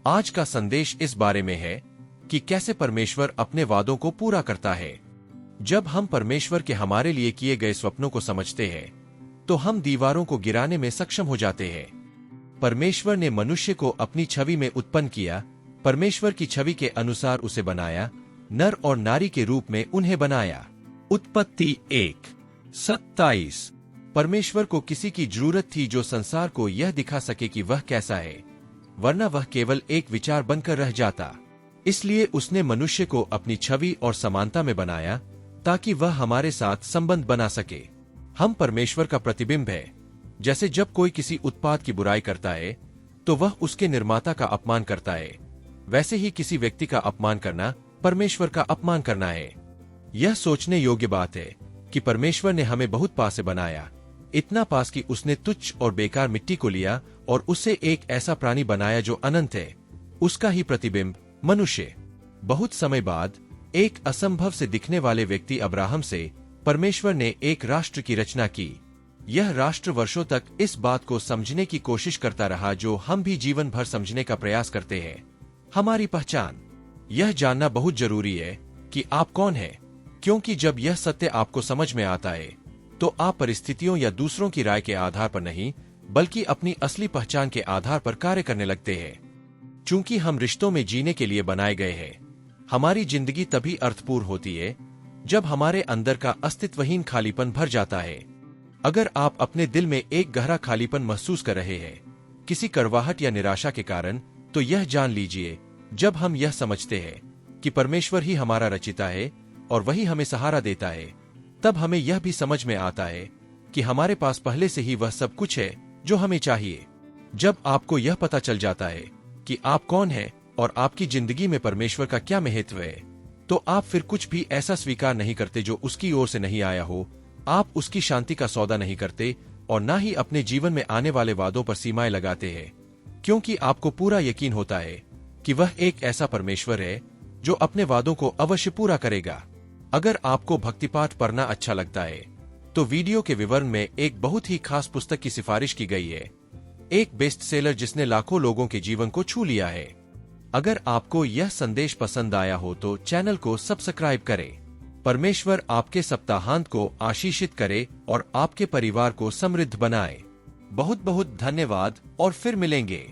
आज का संदेश इस बारे में है कि कैसे परमेश्वर अपने वादों को पूरा करता है। जब हम परमेश्वर के हमारे लिए किए गए स्वप्नों को समझते हैं, तो हम दीवारों को गिराने में सक्षम हो जाते हैं। परमेश्वर ने मनुष्य को अपनी छवि में उत्पन्न किया, परमेश्वर की छवि के अनुसार उसे बनाया, नर और नारी के रूप में उन्हें बनाया। उत्पत्ति 1:27। परमेश्वर को किसी की जरूरत थी जो संसार को यह दिखा सके कि वह कैसा है, वरना वह केवल एक विचार बनकर रह जाता। इसलिए उसने मनुष्य को अपनी छवि और समानता में बनाया ताकि वह हमारे साथ संबंध बना सके। हम परमेश्वर का प्रतिबिंब है। जैसे जब कोई किसी उत्पाद की बुराई करता है तो वह उसके निर्माता का अपमान करता है, वैसे ही किसी व्यक्ति का अपमान करना परमेश्वर का अपमान करना है। यह सोचने योग्य बात है कि परमेश्वर ने हमें बहुत पास से बनाया, इतना पास कि उसने तुच्छ और बेकार मिट्टी को लिया और उससे एक ऐसा प्राणी बनाया जो अनंत है, उसका ही प्रतिबिंब मनुष्य। बहुत समय बाद एक असंभव से दिखने वाले व्यक्ति अब्राहम से परमेश्वर ने एक राष्ट्र की रचना की। यह राष्ट्र वर्षों तक इस बात को समझने की कोशिश करता रहा जो हम भी जीवन भर समझने का प्रयास करते हैं, हमारी पहचान। यह जानना बहुत जरूरी है कि आप कौन हैं, क्योंकि जब यह सत्य आपको समझ में आता है तो आप परिस्थितियों या दूसरों की राय के आधार पर नहीं, बल्कि अपनी असली पहचान के आधार पर कार्य करने लगते हैं। चूंकि हम रिश्तों में जीने के लिए बनाए गए हैं, हमारी जिंदगी तभी अर्थपूर्ण होती है जब हमारे अंदर का अस्तित्वहीन खालीपन भर जाता है। अगर आप अपने दिल में एक गहरा खालीपन महसूस कर रहे हैं, किसी कड़वाहट या निराशा के कारण, तो यह जान लीजिए, जब हम यह समझते हैं कि परमेश्वर ही हमारा रचिता है और वही हमें सहारा देता है, तब हमें यह भी समझ में आता है कि हमारे पास पहले से ही वह सब कुछ है जो हमें चाहिए। जब आपको यह पता चल जाता है कि आप कौन हैं और आपकी जिंदगी में परमेश्वर का क्या महत्व है, तो आप फिर कुछ भी ऐसा स्वीकार नहीं करते जो उसकी ओर से नहीं आया हो। आप उसकी शांति का सौदा नहीं करते और न ही अपने जीवन में आने वाले वादों पर सीमाएं लगाते हैं, क्योंकि आपको पूरा यकीन होता है कि वह एक ऐसा परमेश्वर है जो अपने वादों को अवश्य पूरा करेगा। अगर आपको भक्तिपाठ पढ़ना अच्छा लगता है तो वीडियो के विवरण में एक बहुत ही खास पुस्तक की सिफारिश की गई है, एक बेस्ट सेलर जिसने लाखों लोगों के जीवन को छू लिया है। अगर आपको यह संदेश पसंद आया हो तो चैनल को सब्सक्राइब करें। परमेश्वर आपके सप्ताहांत को आशीषित करे और आपके परिवार को समृद्ध बनाए। बहुत बहुत धन्यवाद और फिर मिलेंगे।